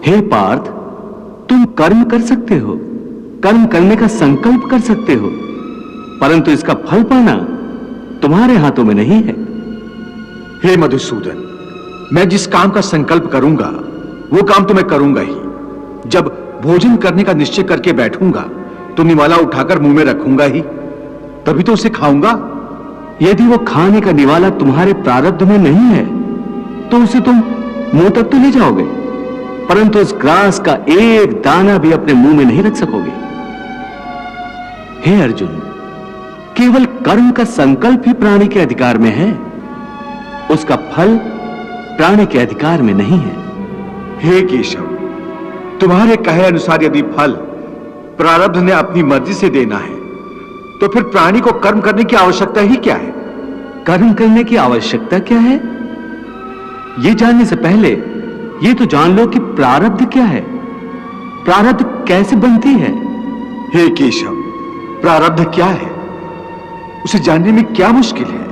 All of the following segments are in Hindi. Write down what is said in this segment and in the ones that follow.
हे पार्थ, तुम कर्म कर सकते हो, कर्म करने का संकल्प कर सकते हो, परंतु इसका फल पाना तुम्हारे हाथों में नहीं है। हे मधुसूदन, मैं जिस काम का संकल्प करूंगा वो काम तो मैं करूंगा ही। जब भोजन करने का निश्चय करके बैठूंगा तो निवाला उठाकर मुंह में रखूंगा ही, तभी तो उसे खाऊंगा। यदि वो खाने का निवाला तुम्हारे प्रारब्ध में नहीं है तो उसे तुम मुंह तक तो ले जाओगे, परंतु उस ग्रास का एक दाना भी अपने मुंह में नहीं रख सकोगे। हे अर्जुन, केवल कर्म का संकल्प ही प्राणी के अधिकार में है, उसका फल प्राणी के अधिकार में नहीं है। हे केशव, तुम्हारे कहे अनुसार यदि फल प्रारब्ध ने अपनी मर्जी से देना है तो फिर प्राणी को कर्म करने की आवश्यकता ही क्या है? कर्म करने की आवश्यकता क्या है, यह जानने से पहले यह तो जान लो कि प्रारब्ध क्या है, प्रारब्ध कैसे बनती है। हे केशव, प्रारब्ध क्या है उसे जानने में क्या मुश्किल है?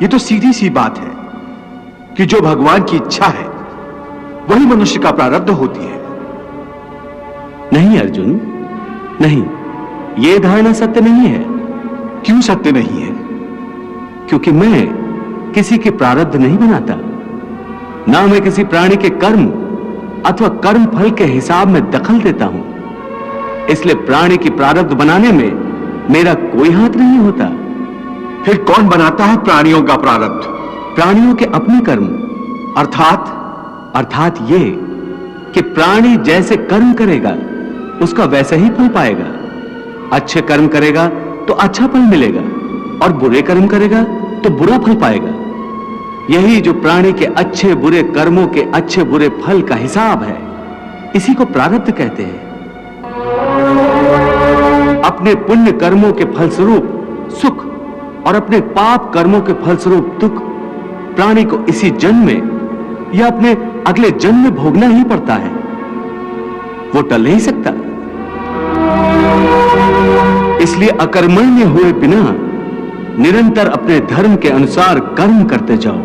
यह तो सीधी सी बात है कि जो भगवान की इच्छा है वही मनुष्य का प्रारब्ध होती है। नहीं अर्जुन, नहीं, यह धारणा सत्य नहीं है। क्यों सत्य नहीं है? क्योंकि मैं किसी के प्रारब्ध नहीं बनाता, ना मैं किसी प्राणी के कर्म अथवा कर्म फल के हिसाब में दखल देता हूं, इसलिए प्राणी की प्रारब्ध बनाने में मेरा कोई हाथ नहीं होता। फिर कौन बनाता है प्राणियों का प्रारब्ध? प्राणियों के अपने कर्म। अर्थात ये कि प्राणी जैसे कर्म करेगा उसका वैसा ही फल पाएगा। अच्छे कर्म करेगा तो अच्छा फल मिलेगा और बुरे कर्म करेगा तो बुरा फल पाएगा। यही जो प्राणी के अच्छे बुरे कर्मों के अच्छे बुरे फल का हिसाब है, इसी को प्रारब्ध कहते हैं। अपने पुण्य कर्मों के फलस्वरूप सुख और अपने पाप कर्मों के फलस्वरूप दुख प्राणी को इसी जन्म में या अपने अगले जन्म में भोगना ही पड़ता है, वो टल नहीं सकता। इसलिए अकर्मण्य हुए बिना निरंतर अपने धर्म के अनुसार कर्म करते जाओ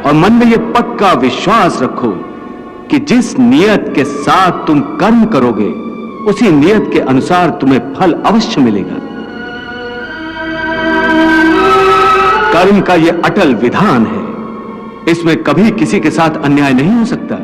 और मन में यह पक्का विश्वास रखो कि जिस नियत के साथ तुम कर्म करोगे उसी नियत के अनुसार तुम्हें फल अवश्य मिलेगा। कर्म का यह अटल विधान है, इसमें कभी किसी के साथ अन्याय नहीं हो सकता।